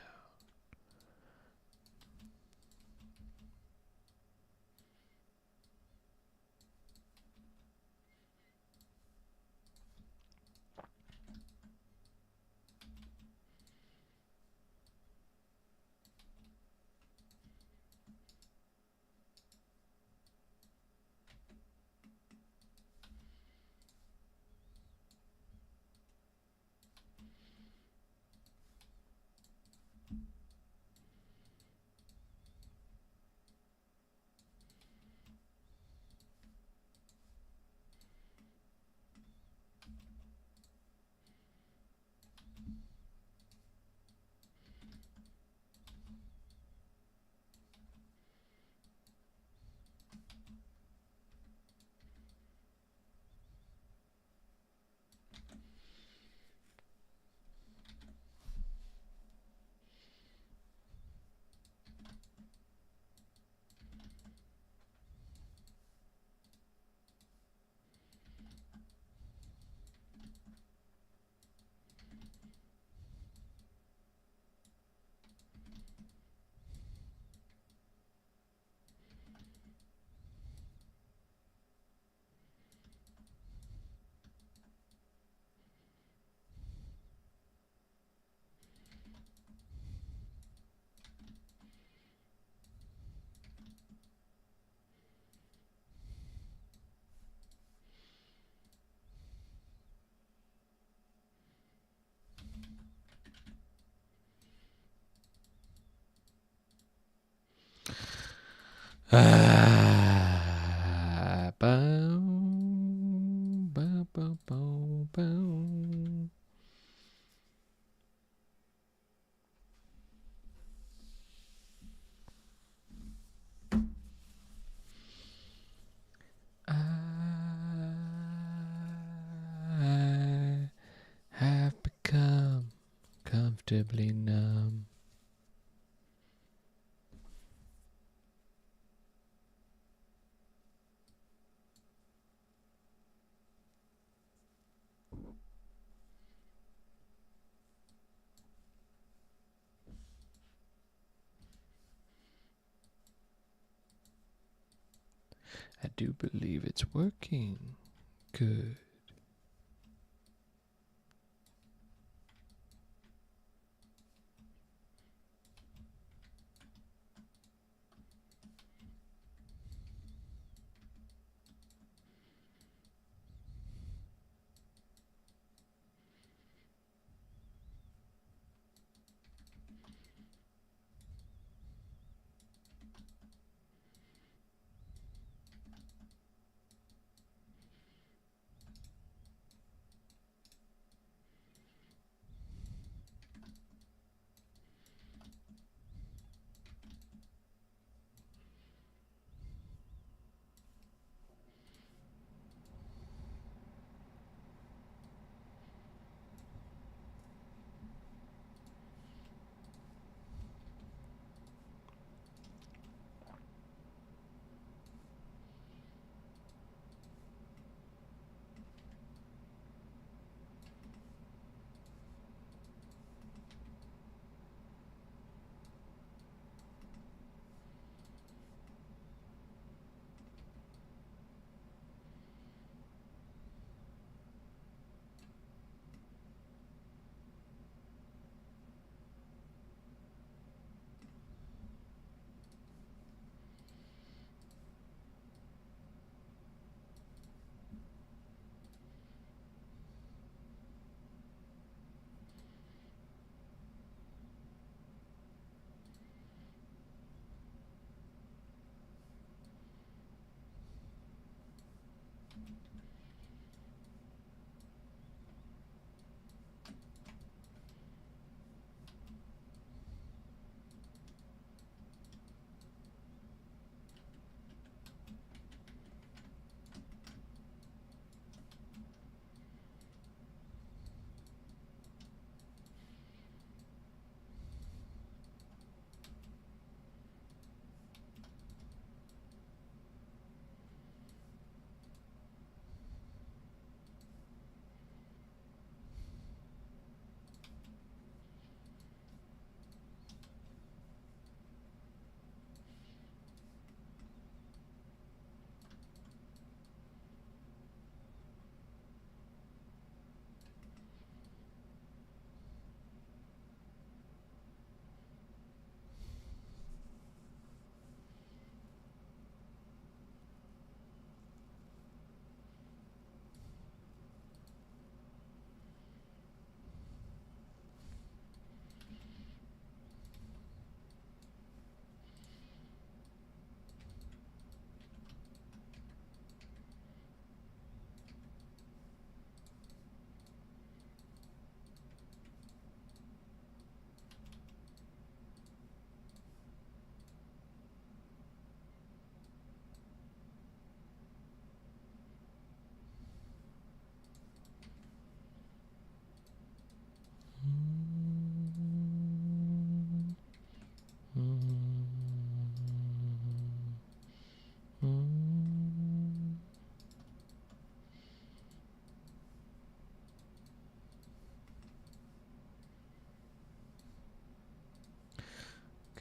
Boom, boom, boom, boom, boom. I have become comfortably numb. I do believe it's working. Good.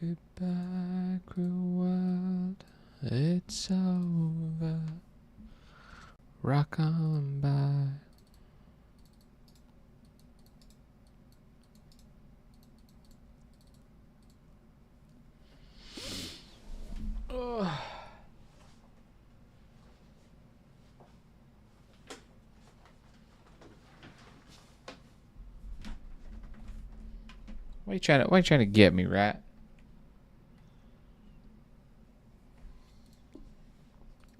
Goodbye, cruel world. It's over. Rock on by. Why you trying to get me, rat?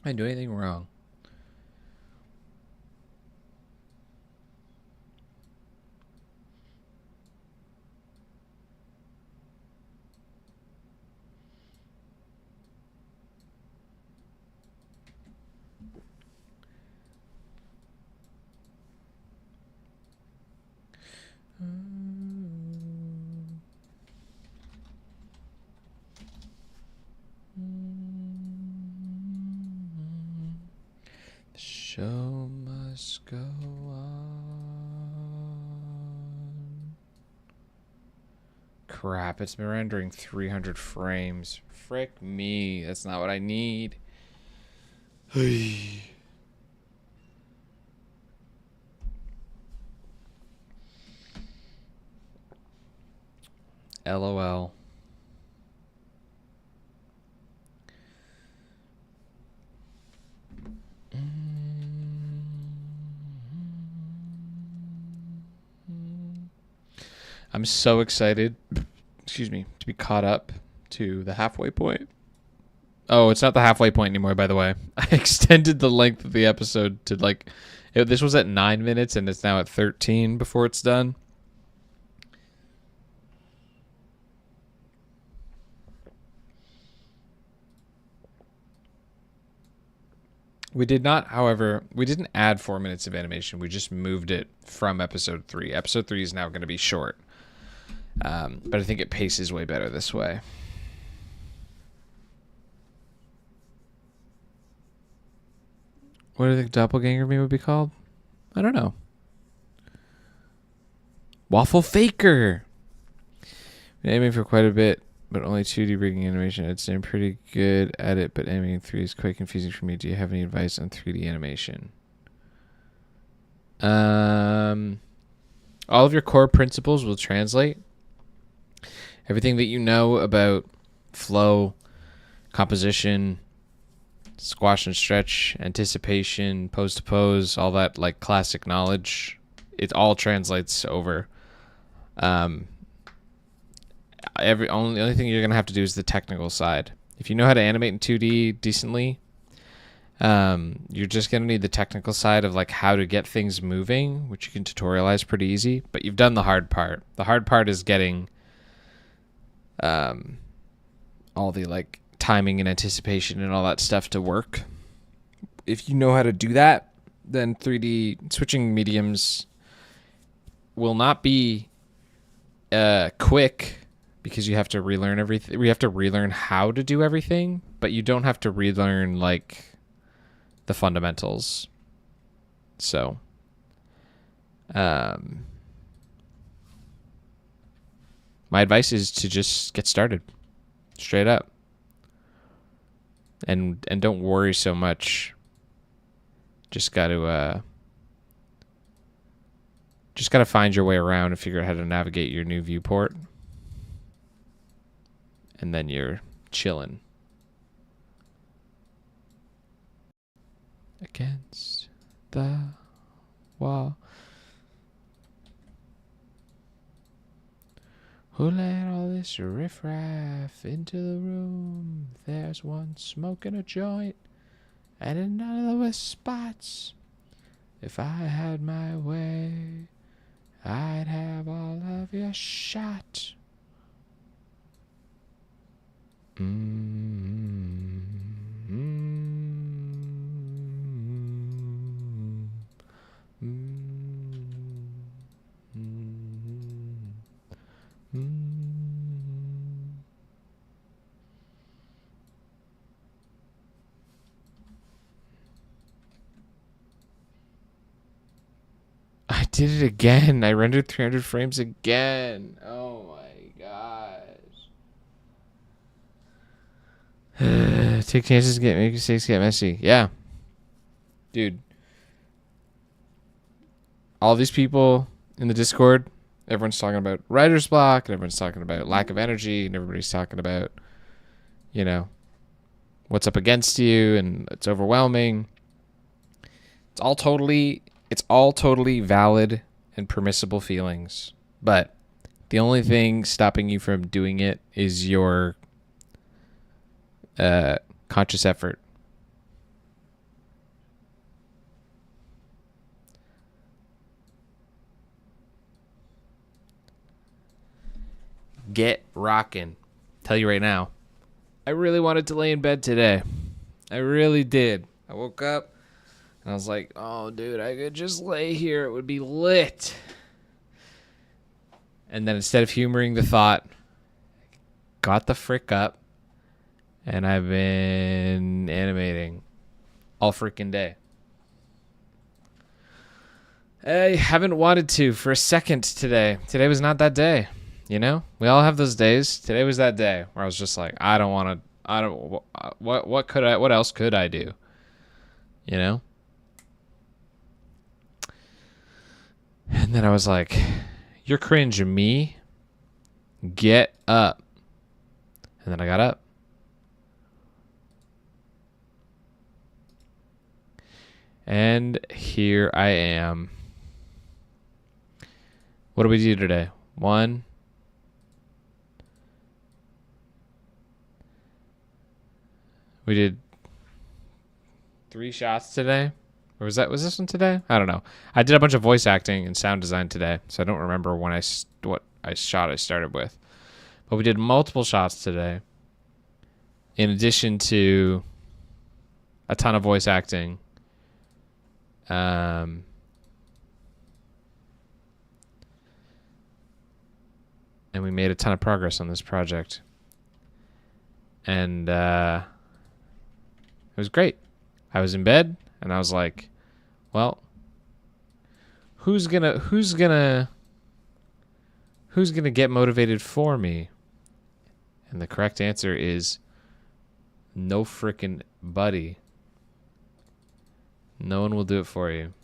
I didn't do anything wrong. The show must go on. Crap, it's been rendering 300 frames. Frick me, that's not what I need. LOL. I'm so excited, excuse me, to be caught up to the halfway point. Oh, it's not the halfway point anymore, by the way. I extended the length of the episode to this was at 9 minutes and it's now at 13 before it's done. We did not, however, we didn't add 4 minutes of animation. We just moved it from episode 3. Episode 3 is now going to be short. But I think it paces way better this way. What do you think Doppelganger Me would be called? I don't know. Waffle Faker! Been aiming for quite a bit, but only 2D rigging animation. I'd say I'm pretty good at it, but animating 3 is quite confusing for me. Do you have any advice on 3D animation? All of your core principles will translate. Everything that you know about flow, composition, squash and stretch, anticipation, pose to pose, all that like classic knowledge, it all translates over. The only thing you're gonna have to do is the technical side. If you know how to animate in 2D decently, you're just gonna need the technical side of like how to get things moving, which you can tutorialize pretty easy. But you've done the hard part. The hard part is getting all the like timing and anticipation and all that stuff to work. If you know how to do that, then 3D switching mediums will not be quick, because you have to relearn everything. We have to relearn how to do everything, but you don't have to relearn like the fundamentals. So my advice is to just get started straight up, and don't worry so much. Just got to find your way around and figure out how to navigate your new viewport, and then you're chilling. Against the wall. Who let all this riffraff into the room? There's one smoking a joint, and another with spots. If I had my way, I'd have all of your shot. I did it again. I rendered 300 frames again. Oh my gosh. Take chances, make mistakes, get messy. Yeah. Dude. All these people in the Discord, everyone's talking about writer's block, and everyone's talking about lack of energy, and everybody's talking about, what's up against you, and it's overwhelming. It's all totally valid and permissible feelings. But the only thing stopping you from doing it is your conscious effort. get rocking. Tell you right now, I really wanted to lay in bed today. I really did. I woke up and I was like, oh, dude, I could just lay here. It would be lit. And then instead of humoring the thought, got the frick up, and I've been animating all freaking day. I haven't wanted to for a second today. Today was not that day, you know? We all have those days. Today was that day where I was just like, what else could I do? You know? And then I was like, you're cringe, me. Get up. And then I got up. And here I am. What do we do today? 1. We did 3 shots today. Or was this one today? I don't know. I did a bunch of voice acting and sound design today, so I don't remember what shot I started with. But we did multiple shots today. In addition to a ton of voice acting. And we made a ton of progress on this project. And it was great. I was in bed and I was like, well, who's gonna get motivated for me? And the correct answer is no frickin' buddy. No one will do it for you.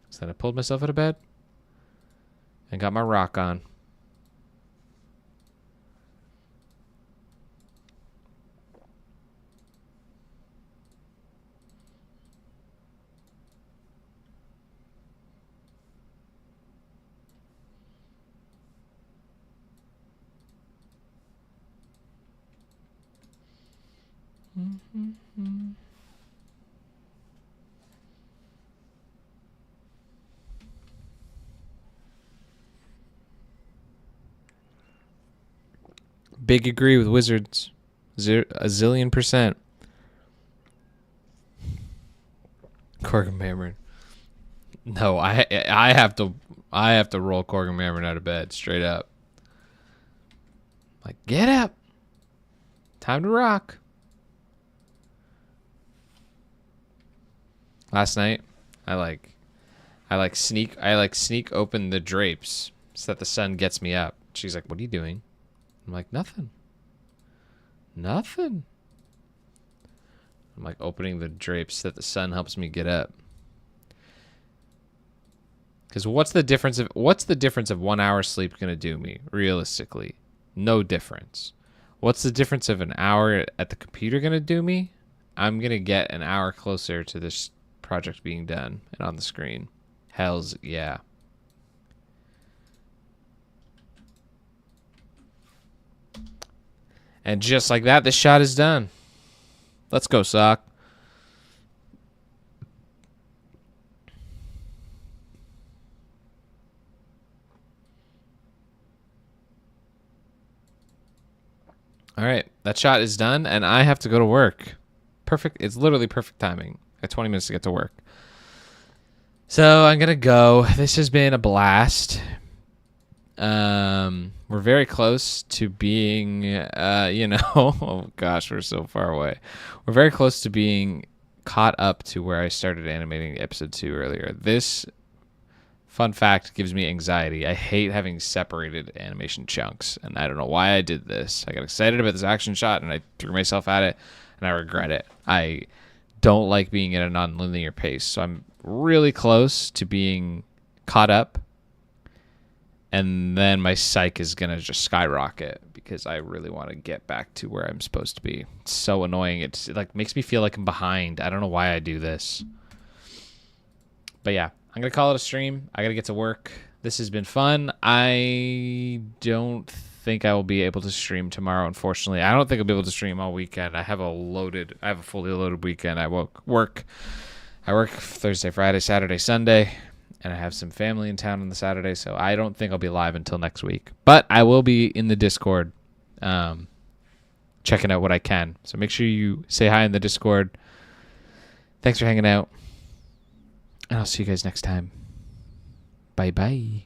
So then I pulled myself out of bed and got my rock on. Big agree with Wizards. A zillion %. Corgan Cameron. No, I have to roll Corgan Cameron out of bed straight up. Like, get up. Time to rock. Last night, I sneak open the drapes so that the sun gets me up. She's like, "What are you doing?" I'm like, "Nothing." I'm like opening the drapes so that the sun helps me get up. Because what's the difference of 1 hour sleep gonna do me realistically? No difference. What's the difference of an hour at the computer gonna do me? I'm gonna get an hour closer to this project being done and on the screen. Hells yeah. And just like that, this shot is done. Let's go, Sock. All right, that shot is done, and I have to go to work. Perfect. It's literally perfect timing. I have 20 minutes to get to work. So I'm going to go. This has been a blast. We're very close to being, oh gosh, we're so far away. We're very close to being caught up to where I started animating episode 2 earlier. This, fun fact, gives me anxiety. I hate having separated animation chunks, and I don't know why I did this. I got excited about this action shot, and I threw myself at it, and I regret it. I don't like being at a non-linear pace, so I'm really close to being caught up. And then my psych is going to just skyrocket because I really want to get back to where I'm supposed to be. It's so annoying. It like makes me feel like I'm behind. I don't know why I do this. But yeah, I'm going to call it a stream. I got to get to work. This has been fun. I don't think I will be able to stream tomorrow, unfortunately. I don't think I'll be able to stream all weekend. I have a fully loaded weekend. I work Thursday, Friday, Saturday, Sunday. and I have some family in town on the Saturday, so I don't think I'll be live until next week. But I will be in the Discord, checking out what I can. So make sure you say hi in the Discord. Thanks for hanging out, and I'll see you guys next time. Bye-bye.